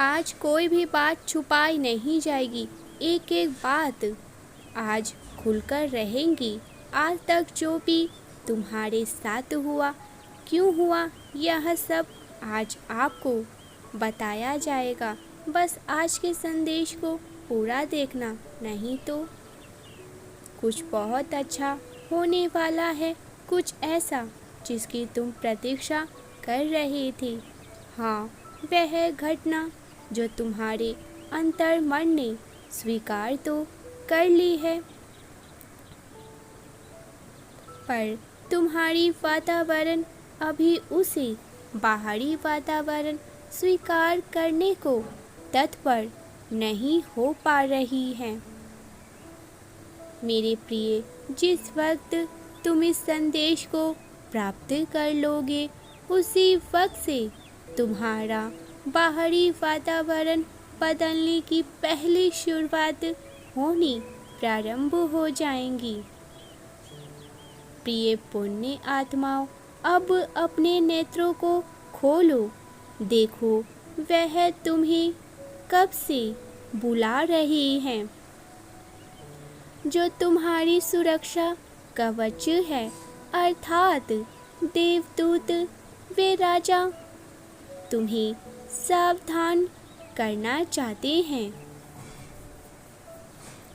आज कोई भी बात छुपाई नहीं जाएगी। एक एक बात आज खुलकर रहेंगी। आज तक जो भी तुम्हारे साथ हुआ, क्यों हुआ, यह सब आज आपको बताया जाएगा। बस आज के संदेश को पूरा देखना, नहीं तो कुछ बहुत अच्छा होने वाला है। कुछ ऐसा जिसकी तुम प्रतीक्षा कर रहे थे। हाँ, वह घटना जो तुम्हारे अंतर मन ने स्वीकार तो कर ली है, पर तुम्हारी वातावरण अभी उसे बाहरी वातावरण स्वीकार करने को तत्पर नहीं हो पा रही है। मेरे प्रिय, जिस वक्त तुम इस संदेश को प्राप्त कर लोगे, उसी वक्त से तुम्हारा बाहरी वातावरण बदलने की पहली शुरुआत होनी प्रारंभ हो जाएंगी। प्रिय पुण्य आत्माओं, अब अपने नेत्रों को खोलो। देखो, वह तुम्हें कब से बुला रहे हैं। जो तुम्हारी सुरक्षा कवच है, अर्थात देवदूत, वे राजा तुम्हें सावधान करना चाहते हैं।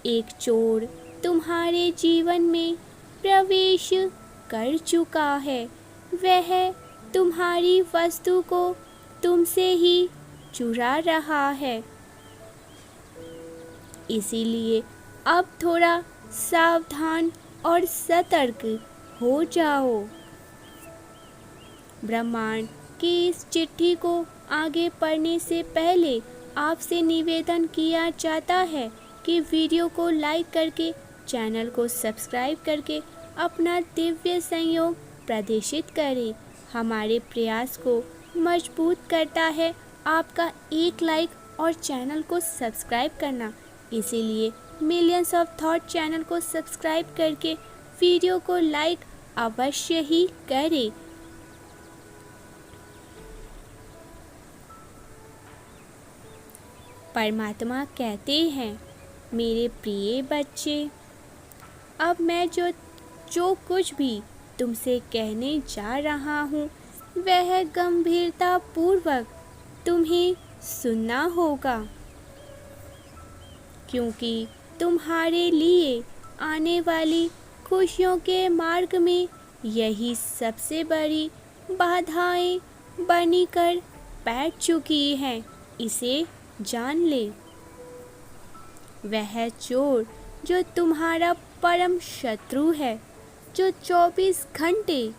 एक चोर तुम्हारे जीवन में प्रवेश कर चुका है। वह तुम्हारी वस्तु को तुमसे ही चुरा रहा है। इसीलिए अब थोड़ा सावधान और सतर्क हो जाओ। ब्रह्मांड की इस चिट्ठी को आगे पढ़ने से पहले आपसे निवेदन किया जाता है कि वीडियो को लाइक करके, चैनल को सब्सक्राइब करके अपना दिव्य सहयोग प्रदर्शित करें। हमारे प्रयास को मजबूत करता है आपका एक लाइक और चैनल को सब्सक्राइब करना। इसीलिए मिलियंस ऑफ थॉट चैनल को सब्सक्राइब करके वीडियो को लाइक अवश्य ही करें। परमात्मा कहते हैं, मेरे प्रिय बच्चे, अब मैं जो कुछ भी तुमसे कहने जा रहा हूँ, वह गंभीरता पूर्वक तुम्हें सुनना होगा, क्योंकि तुम्हारे लिए आने वाली खुशियों के मार्ग में यही सबसे बड़ी बाधाएं बनकर बैठ चुकी हैं। इसे जान ले। वह चोर जो तुम्हारा परम शत्रु है, जो 24 घंटे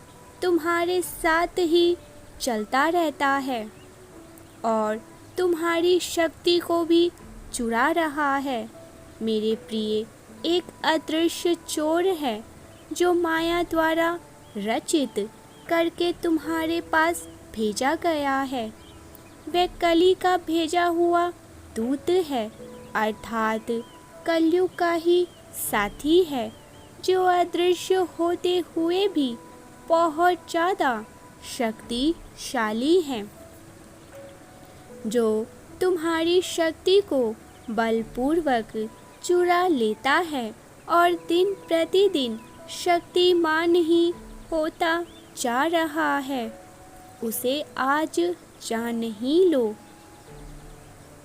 तुम्हारे साथ ही चलता रहता है और तुम्हारी शक्ति को भी चुरा रहा है, मेरे प्रिय, एक अदृश्य चोर है जो माया द्वारा रचित करके तुम्हारे पास भेजा गया है। वह कली का भेजा हुआ दूत है, अर्थात कलयुग का ही साथी है, जो अदृश्य होते हुए भी बहुत ज़्यादा शक्तिशाली है, जो तुम्हारी शक्ति को बलपूर्वक चुरा लेता है और दिन प्रतिदिन शक्तिमान ही होता जा रहा है। उसे आज जान ही लो।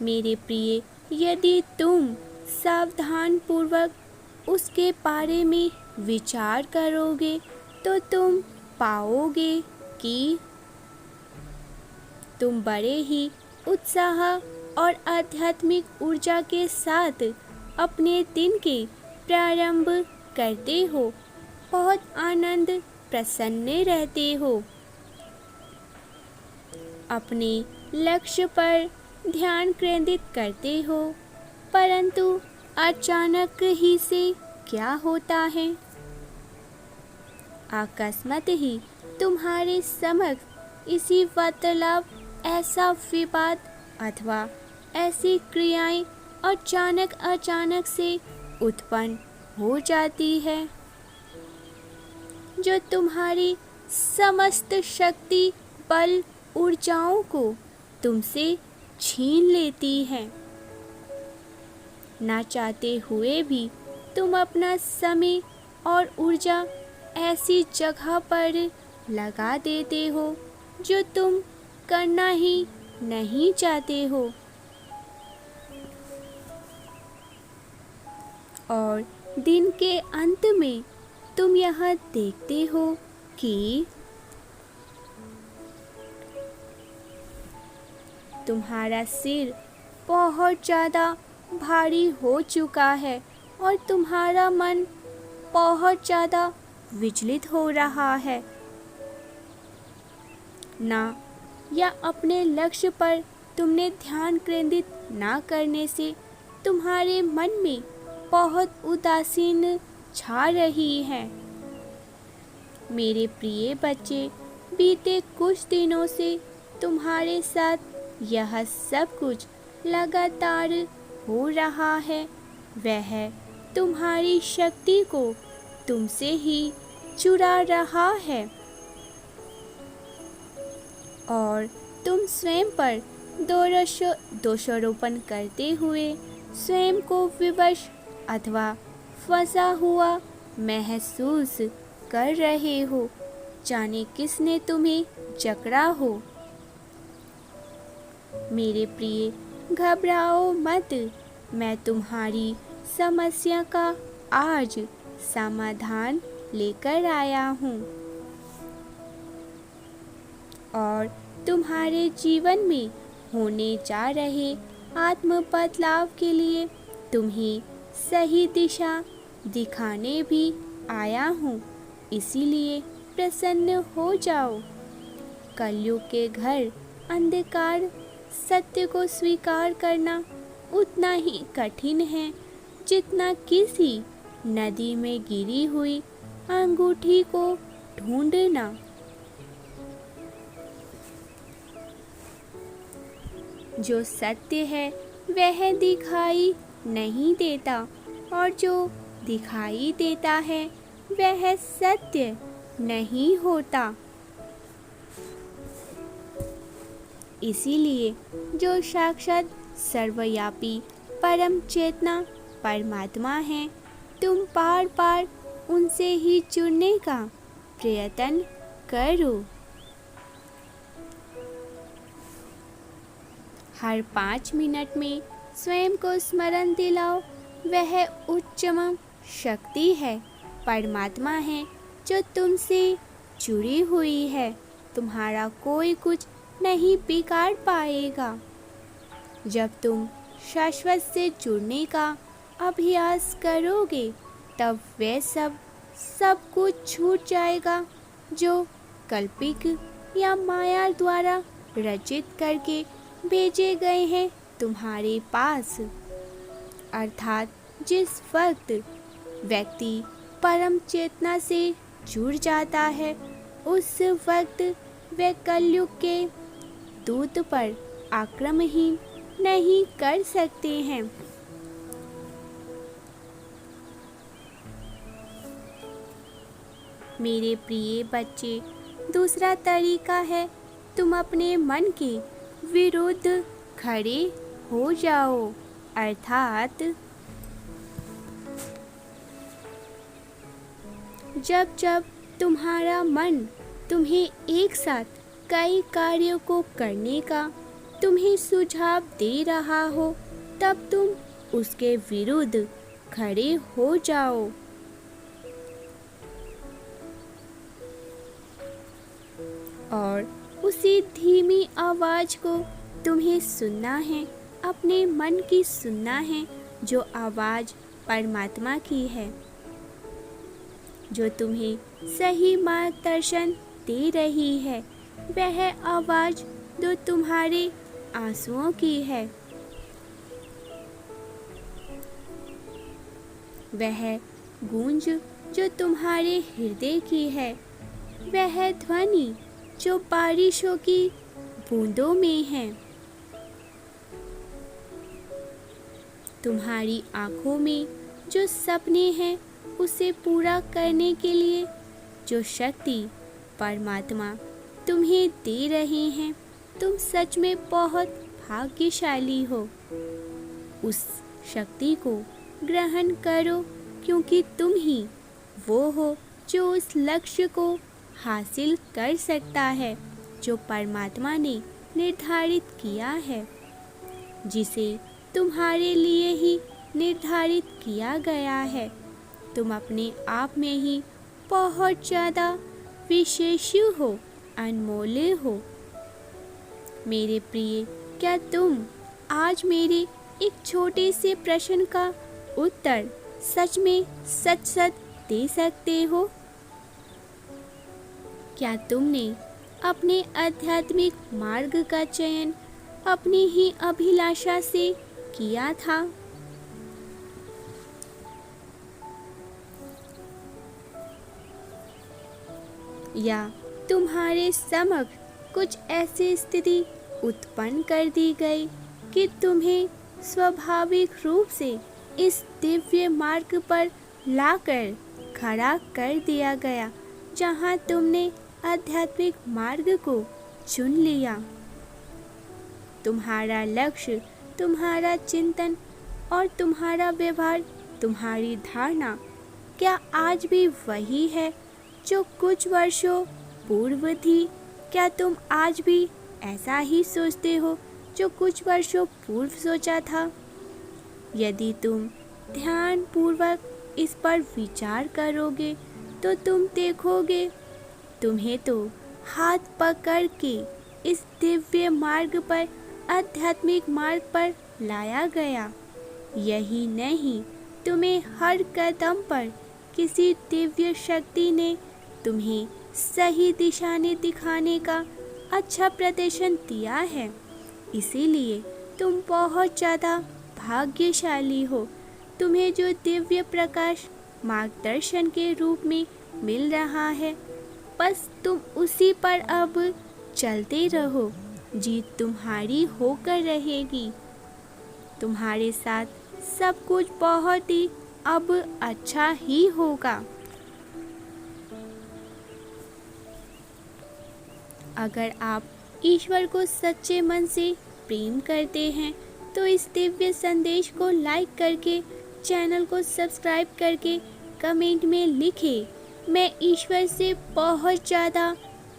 मेरे प्रिय, यदि तुम सावधान पूर्वक उसके बारे में विचार करोगे तो तुम पाओगे कि तुम बड़े ही उत्साह और आध्यात्मिक ऊर्जा के साथ अपने दिन के प्रारंभ करते हो। बहुत आनंद प्रसन्न रहते हो। अपने लक्ष्य पर ध्यान केंद्रित करते हो, परंतु अचानक ही से क्या होता है, अकस्मात ही तुम्हारे समक्ष इसी वार्तालाप ऐसा विवाद अथवा ऐसी क्रियाएं अचानक से उत्पन्न हो जाती है, जो तुम्हारी समस्त शक्ति, बल, ऊर्जाओं को तुमसे छीन लेती है। ना चाहते हुए भी तुम अपना समय और ऊर्जा ऐसी जगह पर लगा देते हो जो तुम करना ही नहीं चाहते हो। और दिन के अंत में तुम यह देखते हो कि तुम्हारा सिर बहुत ज़्यादा भारी हो चुका है और तुम्हारा मन बहुत ज़्यादा विचलित हो रहा है। ना या अपने लक्ष्य पर तुमने ध्यान केंद्रित ना करने से तुम्हारे मन में बहुत उदासीन छा रही है। मेरे प्रिय बच्चे, बीते कुछ दिनों से तुम्हारे साथ यह सब कुछ लगातार हो रहा है। वह तुम्हारी शक्ति को तुमसे ही चुरा रहा है और तुम स्वयं पर दोषारोपण करते हुए स्वयं को विवश अथवा फंसा हुआ महसूस कर रहे हो। जाने किसने तुम्हें जकड़ा हो। मेरे प्रिय, घबराओ मत। मैं तुम्हारी समस्या का आज समाधान लेकर आया हूँ और तुम्हारे जीवन में होने जा रहे आत्म बदलाव के लिए तुम्हें सही दिशा दिखाने भी आया हूँ। इसीलिए प्रसन्न हो जाओ। कलयुग के घर अंधकार सत्य को स्वीकार करना उतना ही कठिन है जितना किसी नदी में गिरी हुई अंगूठी को ढूंढना। जो सत्य है वह दिखाई नहीं देता और जो दिखाई देता है वह सत्य नहीं होता। इसीलिए जो साक्षात सर्वव्यापी परम चेतना परमात्मा है, तुम बार बार उनसे ही जुड़ने का प्रयत्न करो। हर 5 मिनट में स्वयं को स्मरण दिलाओ, वह उच्चतम शक्ति है, परमात्मा है जो तुमसे जुड़ी हुई है। तुम्हारा कोई कुछ नहीं बिगाड़ पाएगा। जब तुम शाश्वत से जुड़ने का अभ्यास करोगे तब वह सब कुछ छूट जाएगा जो कल्पित या माया द्वारा रचित करके भेजे गए हैं तुम्हारे पास। अर्थात जिस वक्त व्यक्ति परम चेतना से जुड़ जाता है उस वक्त वह कलयुग के दूत पर आक्रमण ही नहीं कर सकते हैं। मेरे प्रिय बच्चे, दूसरा तरीका है तुम अपने मन के विरुद्ध खड़े हो जाओ। अर्थात जब जब तुम्हारा मन तुम्हें एक साथ कई कार्यों को करने का तुम्हें सुझाव दे रहा हो तब तुम उसके विरुद्ध खड़े हो जाओ। और उसी धीमी आवाज को तुम्हें सुनना है, अपने मन की सुनना है, जो आवाज परमात्मा की है, जो तुम्हें सही मार्गदर्शन दे रही है। वह आवाज जो तुम्हारे आंसुओं की है, वह गूंज जो तुम्हारे हृदय की है, वह ध्वनि जो बारिशों की बूंदों में है। तुम्हारी आंखों में जो सपने हैं उसे पूरा करने के लिए जो शक्ति परमात्मा तुम्हें दे रहे हैं, तुम सच में बहुत भाग्यशाली हो। उस शक्ति को ग्रहण करो, क्योंकि तुम ही वो हो जो उस लक्ष्य को हासिल कर सकता है जो परमात्मा ने निर्धारित किया है, जिसे तुम्हारे लिए ही निर्धारित किया गया है। तुम अपने आप में ही बहुत ज़्यादा विशेष हो, अनमोल हो। मेरे प्रिय, क्या तुम आज मेरे एक छोटे से प्रश्न का उत्तर सच में सच सच दे सकते हो? क्या तुमने अपने आध्यात्मिक मार्ग का चयन अपनी ही अभिलाषा से किया था? या तुम्हारे समक्ष कुछ ऐसी स्थिति उत्पन्न कर दी गई कि तुम्हें स्वाभाविक रूप से इस दिव्य मार्ग पर लाकर खड़ा कर दिया गया, जहां तुमने आध्यात्मिक मार्ग को चुन लिया? तुम्हारा लक्ष्य, तुम्हारा चिंतन और तुम्हारा व्यवहार, तुम्हारी धारणा क्या आज भी वही है जो कुछ वर्षों पूर्व थी? क्या तुम आज भी ऐसा ही सोचते हो जो कुछ वर्षों पूर्व सोचा था? यदि तुम ध्यानपूर्वक इस पर विचार करोगे तो तुम देखोगे तुम्हें तो हाथ पकड़ के इस दिव्य मार्ग पर, आध्यात्मिक मार्ग पर लाया गया। यही नहीं, तुम्हें हर कदम पर किसी दिव्य शक्ति ने तुम्हें सही दिशा ने दिखाने का अच्छा प्रदर्शन दिया है। इसीलिए तुम बहुत ज़्यादा भाग्यशाली हो। तुम्हें जो दिव्य प्रकाश मार्गदर्शन के रूप में मिल रहा है, बस तुम उसी पर अब चलते रहो। जीत तुम्हारी होकर रहेगी। तुम्हारे साथ सब कुछ बहुत ही अब अच्छा ही होगा। अगर आप ईश्वर को सच्चे मन से प्रेम करते हैं तो इस दिव्य संदेश को लाइक करके, चैनल को सब्सक्राइब करके कमेंट में लिखें, मैं ईश्वर से बहुत ज़्यादा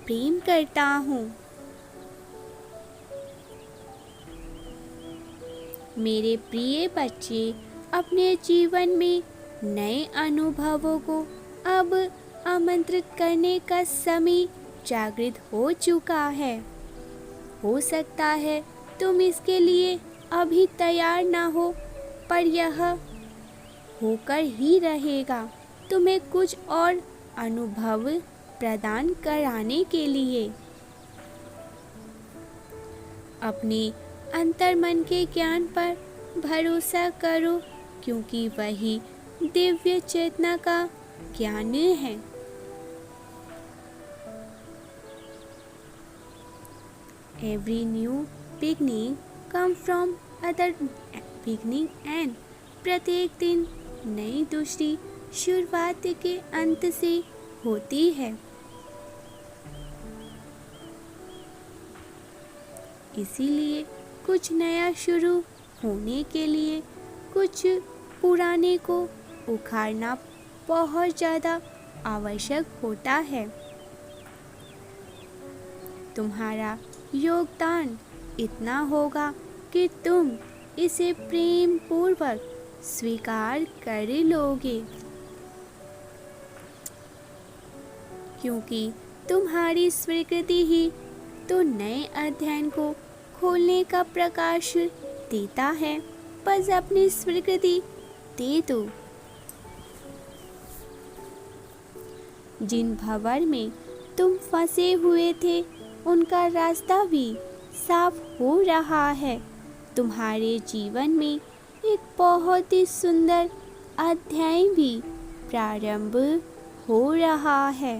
प्रेम करता हूँ। मेरे प्रिय बच्चे, अपने जीवन में नए अनुभवों को अब आमंत्रित करने का समय जागृत हो चुका है। हो सकता है तुम इसके लिए अभी तैयार ना हो, पर यह होकर ही रहेगा तुम्हें कुछ और अनुभव प्रदान कराने के लिए। अपने अंतर्मन के ज्ञान पर भरोसा करो, क्योंकि वही दिव्य चेतना का ज्ञान है। Every new beginning comes from other beginning and प्रत्येक दिन नई दूसरी शुरुआत के अंत से होती है। इसीलिए कुछ नया शुरू होने के लिए कुछ पुराने को उखाड़ना बहुत ज़्यादा आवश्यक होता है। तुम्हारा योगदान इतना होगा कि तुम इसे प्रेम पूर्वक स्वीकार कर लोगे, क्योंकि तुम्हारी स्वीकृति ही तो नए अध्ययन को खोलने का प्रकाश देता है। बस अपनी स्वीकृति दे दो। जिन भंवर में तुम फंसे हुए थे, उनका रास्ता भी साफ हो रहा है। तुम्हारे जीवन में एक बहुत ही सुंदर अध्याय भी प्रारंभ हो रहा है।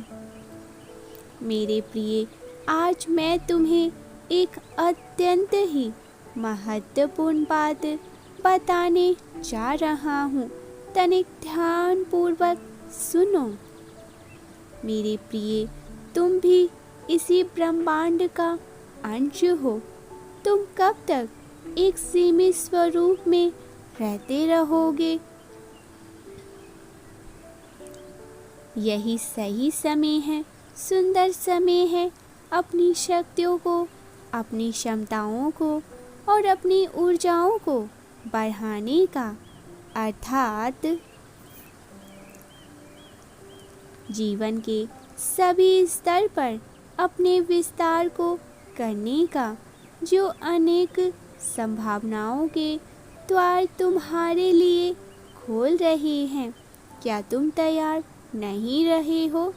मेरे प्रिय, आज मैं तुम्हें एक अत्यंत ही महत्वपूर्ण बात बताने जा रहा हूँ। तनिक ध्यानपूर्वक सुनो। मेरे प्रिय, तुम भी इसी ब्रह्मांड का अंश हो। तुम कब तक एक सीमित स्वरूप में रहते रहोगे। यही सही समय है, सुंदर समय है अपनी शक्तियों को, अपनी क्षमताओं को और अपनी ऊर्जाओं को बढ़ाने का, अर्थात जीवन के सभी स्तर पर अपने विस्तार को करने का, जो अनेक संभावनाओं के द्वार तुम्हारे लिए खोल रहे हैं। क्या तुम तैयार नहीं रहे हो?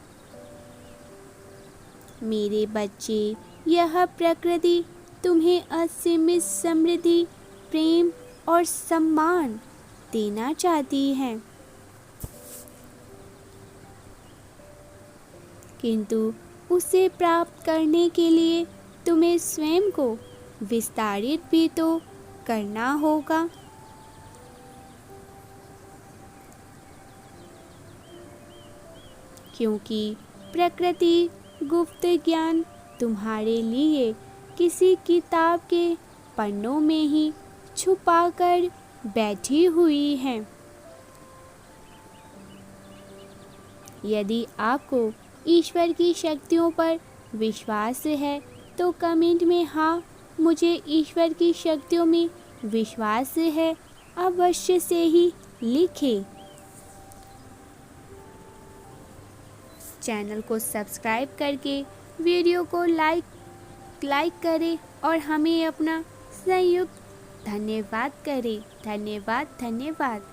मेरे बच्चे, यह प्रकृति तुम्हें असीमित समृद्धि, प्रेम और सम्मान देना चाहती है, किंतु उसे प्राप्त करने के लिए तुम्हें स्वयं को विस्तारित भी तो करना होगा। क्योंकि प्रकृति गुप्त ज्ञान तुम्हारे लिए किसी किताब के पन्नों में ही छुपाकर बैठी हुई है। यदि आपको ईश्वर की शक्तियों पर विश्वास है तो कमेंट में हाँ, मुझे ईश्वर की शक्तियों में विश्वास है अवश्य से ही लिखें। चैनल को सब्सक्राइब करके वीडियो को लाइक करें और हमें अपना संयुक्त धन्यवाद करें। धन्यवाद।